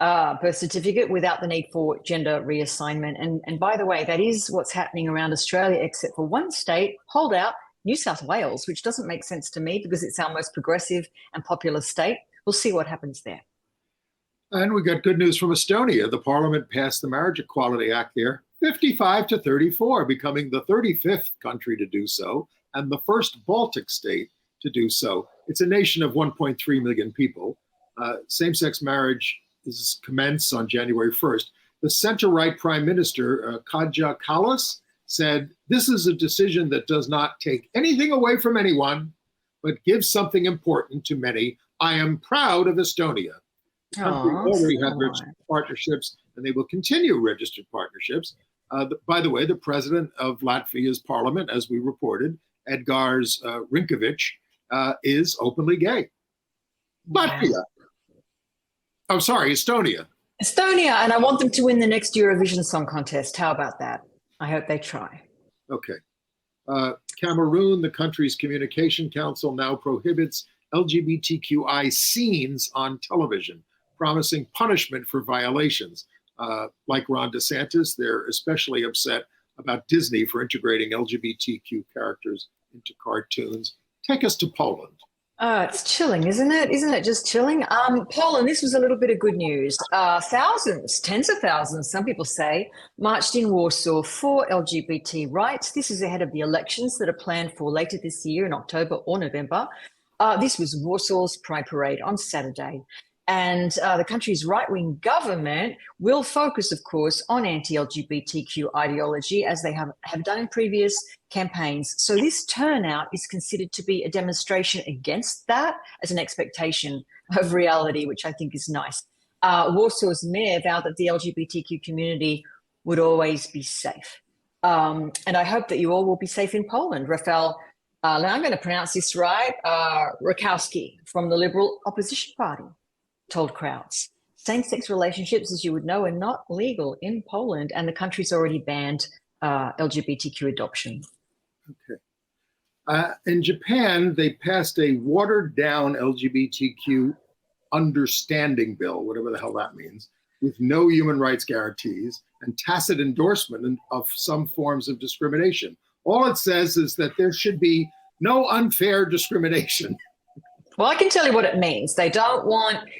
Speaker 3: birth certificate without the need for gender reassignment. And by the way, that is what's happening around Australia, except for one state, hold out, New South Wales, which doesn't make sense to me because it's our most progressive and popular state. We'll see what happens there.
Speaker 2: And we got good news from Estonia. The parliament passed the Marriage Equality Act there, 55-34, becoming the 35th country to do so and the first Baltic state to do so. It's a nation of 1.3 million people. Same-sex marriage is commenced on January 1st. The center-right Prime Minister, Kaja Kallas, said, this is a decision that does not take anything away from anyone, but gives something important to many. I am proud of Estonia. The country already had registered partnerships, and they will continue registered partnerships. By the way, the president of Latvia's parliament, as we reported, Edgars Rinkovic, is openly gay. Latvia. Oh, sorry, Estonia.
Speaker 3: Estonia, and I want them to win the next Eurovision Song Contest. How about that? I hope they try.
Speaker 2: Okay. Cameroon, the country's communication council now prohibits LGBTQI scenes on television, promising punishment for violations. Like Ron DeSantis, they're especially upset about Disney for integrating LGBTQ characters into cartoons. Take us to Poland.
Speaker 3: It's chilling, isn't it? Isn't it just chilling? Poland, this was a little bit of good news. Thousands, tens of thousands, some people say, marched in Warsaw for LGBT rights. This is ahead of the elections that are planned for later this year in October or November. This was Warsaw's Pride Parade on Saturday. And the country's right-wing government will focus, of course, on anti-LGBTQ ideology, as they have done in previous campaigns. So this turnout is considered to be a demonstration against that as an expectation of reality, which I think is nice. Warsaw's mayor vowed that the LGBTQ community would always be safe. And I hope that you all will be safe in Poland. Rafał, now I'm going to pronounce this right, Rakowski from the Liberal Opposition Party told crowds. Same-sex relationships, as you would know, are not legal in Poland, and the country's already banned LGBTQ adoption.
Speaker 2: Okay. In Japan, they passed a watered-down LGBTQ understanding bill, whatever the hell that means, with no human rights guarantees and tacit endorsement of some forms of discrimination. All it says is that there should be no unfair discrimination.
Speaker 3: Well, I can tell you what it means. They don't want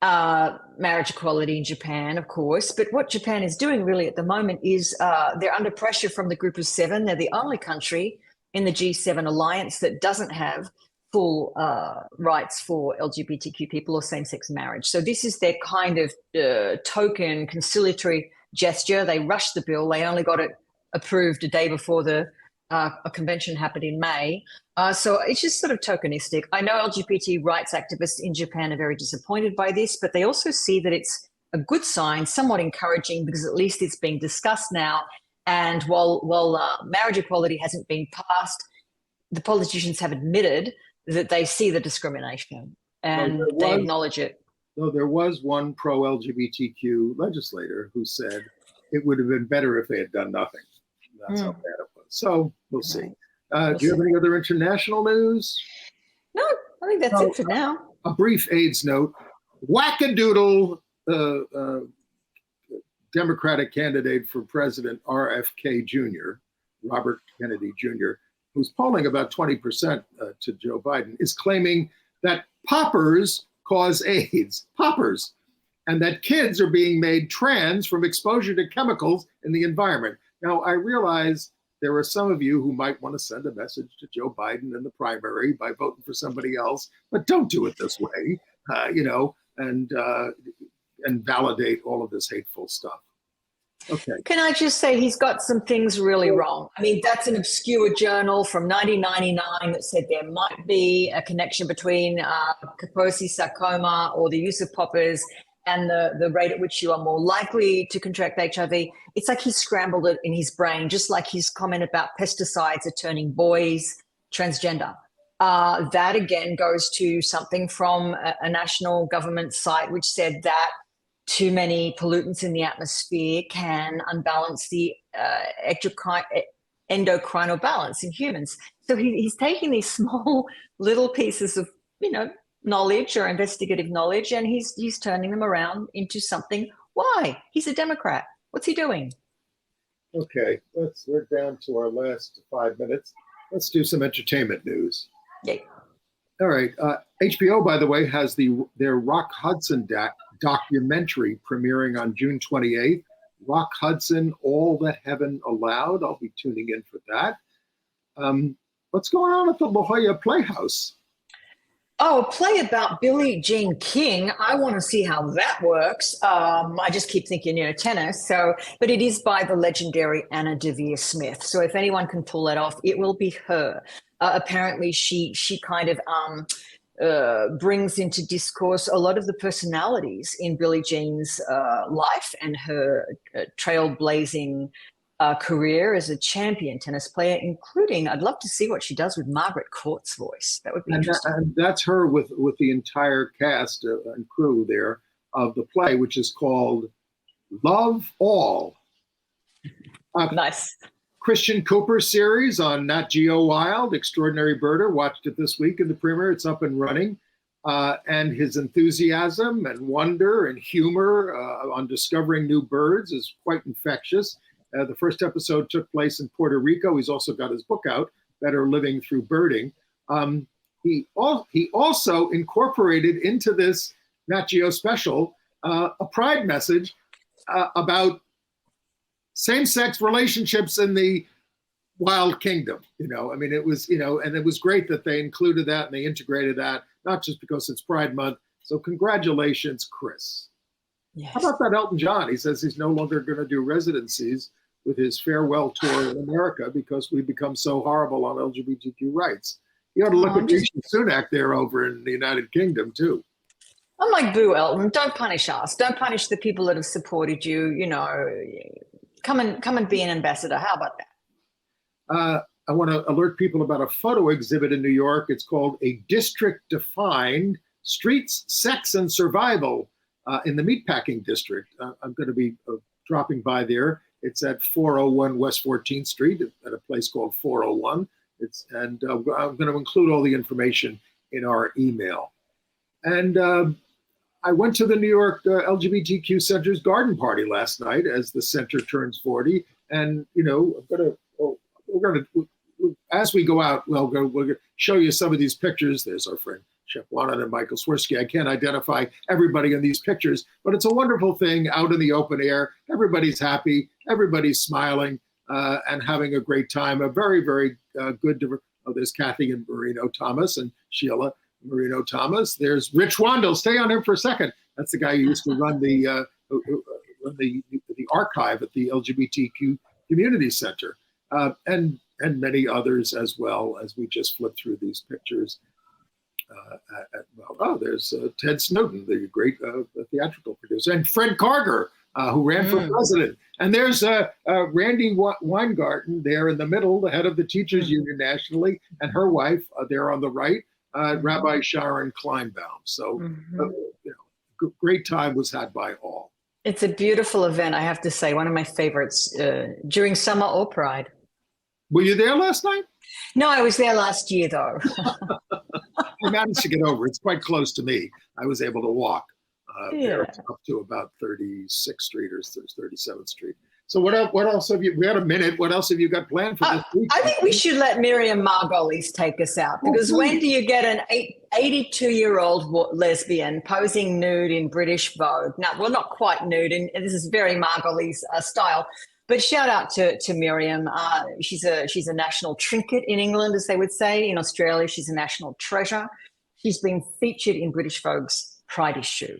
Speaker 3: marriage equality in Japan, of course, but what Japan is doing really at the moment is they're under pressure from the group of seven. They're the only country in the G7 alliance that doesn't have full rights for LGBTQ people or same-sex marriage. So this is their kind of token conciliatory gesture. They rushed the bill. They only got it approved a day before a convention happened in May. So it's just sort of tokenistic. I know LGBT rights activists in Japan are very disappointed by this, but they also see that it's a good sign, somewhat encouraging, because at least it's being discussed now. And while marriage equality hasn't been passed, the politicians have admitted that they see the discrimination and they acknowledge it.
Speaker 2: Though there was one pro-LGBTQ legislator who said it would have been better if they had done nothing. That's how bad it was. So we'll see. Do you have any other international news?
Speaker 3: No, I think that's it for now.
Speaker 2: A brief AIDS note. Wackadoodle Democratic candidate for president, RFK Jr., Robert Kennedy Jr., who's polling about 20% to Joe Biden, is claiming that poppers cause AIDS. Poppers. And that kids are being made trans from exposure to chemicals in the environment. Now, I realize there are some of you who might want to send a message to Joe Biden in the primary by voting for somebody else, but don't do it this way, and validate all of this hateful stuff. Okay.
Speaker 3: Can I just say he's got some things really wrong? I mean, that's an obscure journal from 1999 that said there might be a connection between Kaposi sarcoma or the use of poppers and the rate at which you are more likely to contract HIV. It's like he scrambled it in his brain, just like his comment about pesticides are turning boys transgender. That again goes to something from a national government site which said that too many pollutants in the atmosphere can unbalance the endocrinal balance in humans. So he's taking these small little pieces of, knowledge or investigative knowledge, and he's turning them around into something. Why? He's a Democrat. What's he doing?
Speaker 2: Okay, we're down to our last 5 minutes. Let's do some entertainment news.
Speaker 3: Yay.
Speaker 2: All right. HBO, by the way, has their Rock Hudson documentary premiering on June 28th. Rock Hudson, All That Heaven Allowed. I'll be tuning in for that. What's going on at the La Jolla Playhouse?
Speaker 3: Oh, a play about Billie Jean King. I want to see how that works. I just keep thinking, tennis. But it is by the legendary Anna Deavere Smith. So if anyone can pull that off, it will be her. Apparently, she kind of brings into discourse a lot of the personalities in Billie Jean's life and her trailblazing career as a champion tennis player, including, I'd love to see what she does with Margaret Court's voice. That would be interesting.
Speaker 2: And that's her with the entire cast and crew there of the play, which is called Love All.
Speaker 3: Nice.
Speaker 2: Christian Cooper series on Nat Geo Wild, Extraordinary Birder. Watched it this week in the premiere. It's up and running. And his enthusiasm and wonder and humor on discovering new birds is quite infectious. The first episode took place in Puerto Rico. He's also got his book out, Better Living Through Birding. he also incorporated into this Nat Geo special a pride message about same-sex relationships in the wild kingdom. I mean, it was, and it was great that they included that and they integrated that, not just because it's Pride Month. So congratulations, Chris.
Speaker 3: Yes.
Speaker 2: How about that Elton John? He says he's no longer going to do residencies with his farewell tour in America because we've become so horrible on LGBTQ rights. You ought to look at Rishi Sunak there over in the United Kingdom too.
Speaker 3: I'm like, boo, Elton, don't punish us. Don't punish the people that have supported you. Come and be an ambassador. How about that?
Speaker 2: I want to alert people about a photo exhibit in New York. It's called A District Defined: Streets, Sex, and Survival in the Meatpacking District. I'm going to be dropping by there. It's at 401 West 14th Street at a place called 401. I'm going to include all the information in our email. And I went to the New York LGBTQ Center's garden party last night as the center turns 40. And, we're going to, as we go out, we're going to show you some of these pictures. There's our friend Chef Wanan and Michael Swirsky. I can't identify everybody in these pictures, but it's a wonderful thing out in the open air. Everybody's happy, everybody's smiling and having a great time. A very, very good, there's Kathy and Marino Thomas and Sheila Marino Thomas. There's Rich Wandel. Stay on him for a second. That's the guy who used to run the archive at the LGBTQ Community Center, and many others as well, as we just flip through these pictures. There's Ted Snowden, the great theatrical producer, and Fred Karger, who ran for president. And there's Randy Weingarten there in the middle, the head of the teachers union nationally, and her wife there on the right, Rabbi Sharon Kleinbaum. So, great time was had by all.
Speaker 3: It's a beautiful event, I have to say. One of my favorites during summer or Pride.
Speaker 2: Were you there last night?
Speaker 3: No, I was there last year, though.
Speaker 2: I managed to get over. It's quite close to me. I was able to walk there up to about 36th Street or 37th Street. So what else have you? We had a minute. What else have you got planned for this week?
Speaker 3: I think we should let Miriam Margolyes take us out, because when do you get an 82-year-old lesbian posing nude in British Vogue? Now, well, not quite nude, and this is very Margolyes style. But shout out to Miriam. She's a national trinket in England, as they would say. In Australia, she's a national treasure. She's been featured in British Vogue's Pride issue.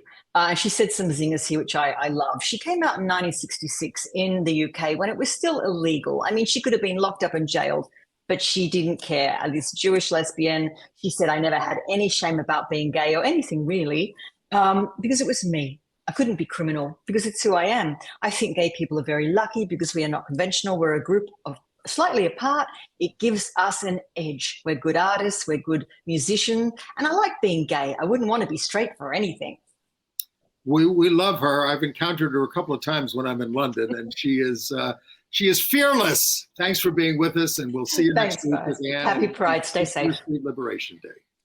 Speaker 3: She said some zingers here, which I love. She came out in 1966 in the UK when it was still illegal. I mean, she could have been locked up and jailed, but she didn't care. This Jewish lesbian, she said, I never had any shame about being gay or anything really, because it was me. I couldn't be criminal because it's who I am. I think gay people are very lucky because we are not conventional. We're a group of slightly apart. It gives us an edge. We're good artists. We're good musicians. And I like being gay. I wouldn't want to be straight for anything.
Speaker 2: We love her. I've encountered her a couple of times when I'm in London, and she is fearless. Thanks for being with us, and we'll see you next week.
Speaker 3: Happy Pride. Stay safe.
Speaker 2: Liberation Day.